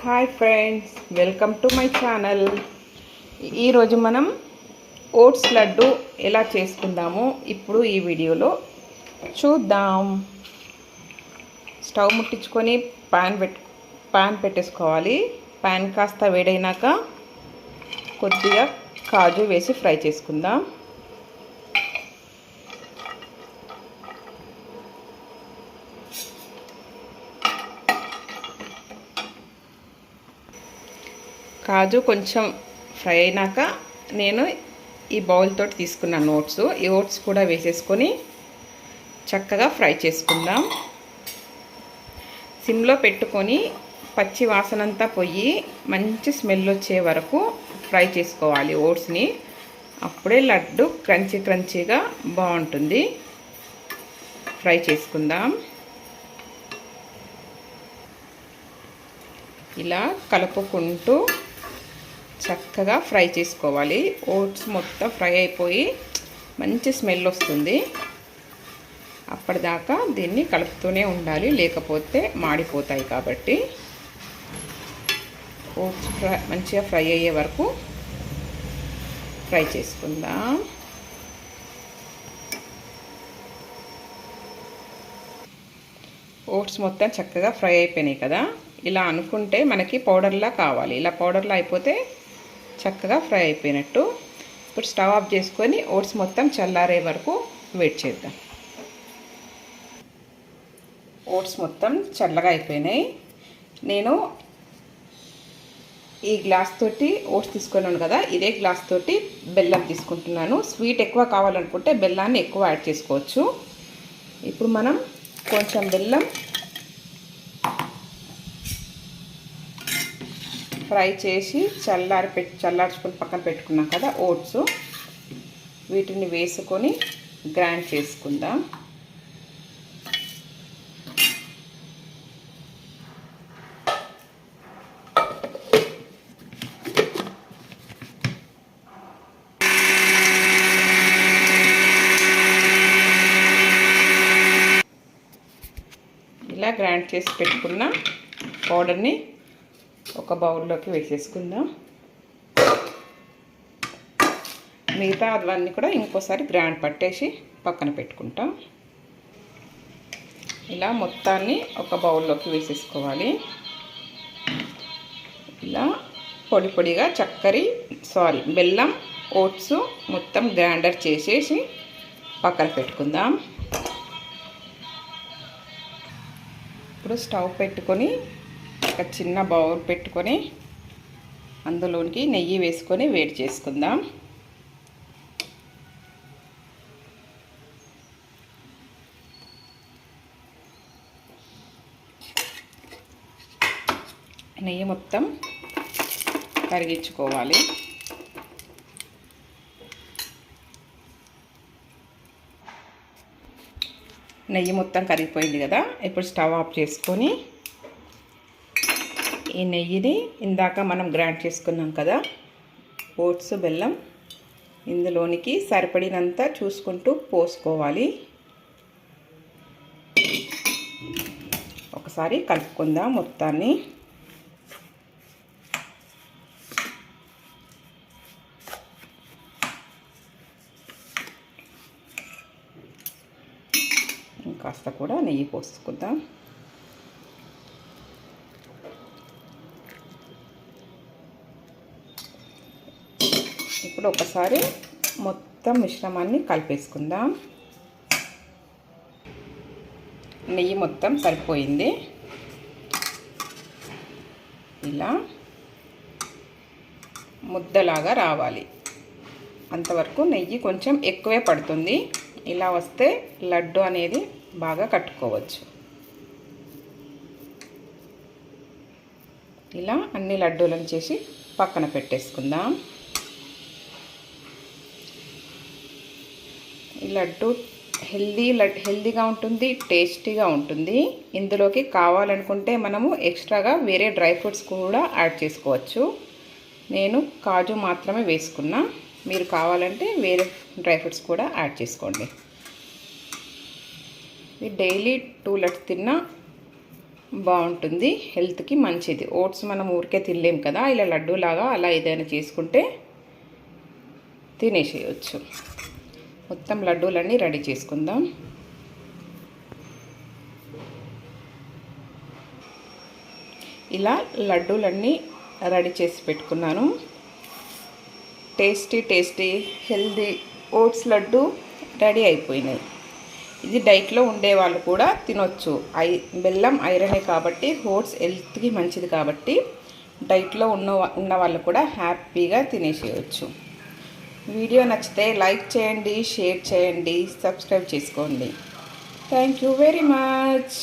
Hi friends, welcome to my channel. ఈరోజు మనం oats laddu ఎలా చేసుకుందామో ఇప్పుడు ఈ వీడియోలో చూద్దాం. స్టవ్ ముట్టించుకొని పాన్ పెట్టేసుకోవాలి. పాన్ కాస్త వేడైనాక కొద్దిగా కాజు వేసి ఫ్రై చేసుకుందాం. కాజు కొంచెం ఫ్రై అయినాక నేను ఈ బౌల్ తోటి తీసుకున్నాను ఓట్స్. ఈ ఓట్స్ కూడా వేసేసుకొని చక్కగా ఫ్రై చేసుకుందాం. సిమ్లో పెట్టుకొని పచ్చి వాసనంతా పోయి మంచి స్మెల్ వచ్చే వరకు ఫ్రై చేసుకోవాలి ఓట్స్ని. అప్పుడే లడ్డు క్రంచీగా బాగుంటుంది. ఫ్రై చేసుకుందాం. ఇలా కలుపుకుంటూ చక్కగా ఫ్రై చేసుకోవాలి. ఓట్స్ మొత్తం ఫ్రై అయిపోయి మంచి స్మెల్ వస్తుంది. అప్పటిదాకా దీన్ని కలుపుతూనే ఉండాలి, లేకపోతే మాడిపోతాయి. కాబట్టి ఓట్స్ మంచిగా ఫ్రై అయ్యే వరకు ఫ్రై చేసుకుందాం. ఓట్స్ మొత్తం చక్కగా ఫ్రై అయిపోయినాయి కదా. ఇలా అనుకుంటే మనకి పౌడర్లా కావాలి. ఇలా పౌడర్లా అయిపోతే చక్కగా ఫ్రై అయిపోయినట్టు. ఇప్పుడు స్టవ్ ఆఫ్ చేసుకొని ఓట్స్ మొత్తం చల్లారే వరకు వెయిట్ చేద్దాం. ఓట్స్ మొత్తం చల్లగా అయిపోయినాయి. నేను ఈ గ్లాస్ తోటి ఓట్స్ తీసుకున్నాను కదా, ఇదే గ్లాస్ తోటి బెల్లం తీసుకుంటున్నాను. స్వీట్ ఎక్కువ కావాలనుకుంటే బెల్లాన్ని ఎక్కువ యాడ్ చేసుకోవచ్చు. ఇప్పుడు మనం కొంచెం బెల్లం ఫ్రై చేసి చల్లార్చుకొని పక్కన పెట్టుకున్నాం కదా ఓట్స్, వీటిని వేసుకొని గ్రైండ్ చేసుకుందాం. ఇలా గ్రైండ్ చేసి పెట్టుకున్న పౌడర్ని ఒక బౌల్లోకి వేసేసుకుందాం. మిగతా అవన్నీ కూడా ఇంకోసారి గ్రైండ్ పట్టేసి పక్కన పెట్టుకుంటాం. ఇలా మొత్తాన్ని ఒక బౌల్లోకి వేసేసుకోవాలి. ఇలా పొడిగా బెల్లం ఓట్స్ మొత్తం గ్రైండర్ చేసేసి పక్కన పెట్టుకుందాం. ఇప్పుడు స్టవ్ పెట్టుకొని ఒక చిన్న బౌల్ పెట్టుకొని అందులోనికి నెయ్యి వేసుకొని వేడి చేసుకుందాం. నెయ్యి మొత్తం కరిగించుకోవాలి. నెయ్యి మొత్తం కరిగిపోయింది కదా. ఇప్పుడు స్టవ్ ఆఫ్ చేసుకొని ఈ నెయ్యిని ఇందాక మనం గ్రైండ్ చేసుకున్నాం కదా ఓట్స్ బెల్లం, ఇందులోనికి సరిపడినంత చూసుకుంటూ పోసుకోవాలి. ఒకసారి కలుపుకుందాం మొత్తాన్ని. ఇంకాస్త కూడా నెయ్యి పోసుకుందాం. ఇప్పుడు ఒకసారి మొత్తం మిశ్రమాన్ని కలిపేసుకుందాం. నెయ్యి మొత్తం సరిపోయింది. ఇలా ముద్దలాగా రావాలి. అంతవరకు నెయ్యి కొంచెం ఎక్కువే పడుతుంది. ఇలా వస్తే లడ్డు అనేది బాగా కట్టుకోవచ్చు. ఇలా అన్ని లడ్డూలను చేసి పక్కన పెట్టేసుకుందాం. ఈ లడ్డు హెల్దీగా ఉంటుంది, టేస్టీగా ఉంటుంది. ఇందులోకి కావాలనుకుంటే మనము ఎక్స్ట్రాగా వేరే డ్రై ఫ్రూట్స్ కూడా యాడ్ చేసుకోవచ్చు. నేను కాజు మాత్రమే వేసుకున్నా. మీరు కావాలంటే వేరే డ్రై ఫ్రూట్స్ కూడా యాడ్ చేసుకోండి. డైలీ 2 లడ్స్ తిన్నా బాగుంటుంది, హెల్త్కి మంచిది. ఓట్స్ మనం ఊరికే తినలేం కదా, ఇలా లడ్డూలాగా అలా ఏదైనా చేసుకుంటే తినేసేయచ్చు. మొత్తం లడ్డూలన్నీ రెడీ చేసుకుందాం. ఇలా లడ్డూలన్నీ రెడీ చేసి పెట్టుకున్నాను. Tasty healthy oats laddu ready అయిపోయినాయి. ఇది డైట్లో ఉండే వాళ్ళు కూడా తినొచ్చు. బెల్లం ఐరనే కాబట్టి, ఓట్స్ హెల్త్కి మంచిది కాబట్టి డైట్లో ఉన్న వాళ్ళు కూడా హ్యాపీగా తినేసేయచ్చు. వీడియో నచ్చితే లైక్ చేయండి, షేర్ చేయండి, సబ్స్క్రైబ్ చేసుకోండి. Thank you very much.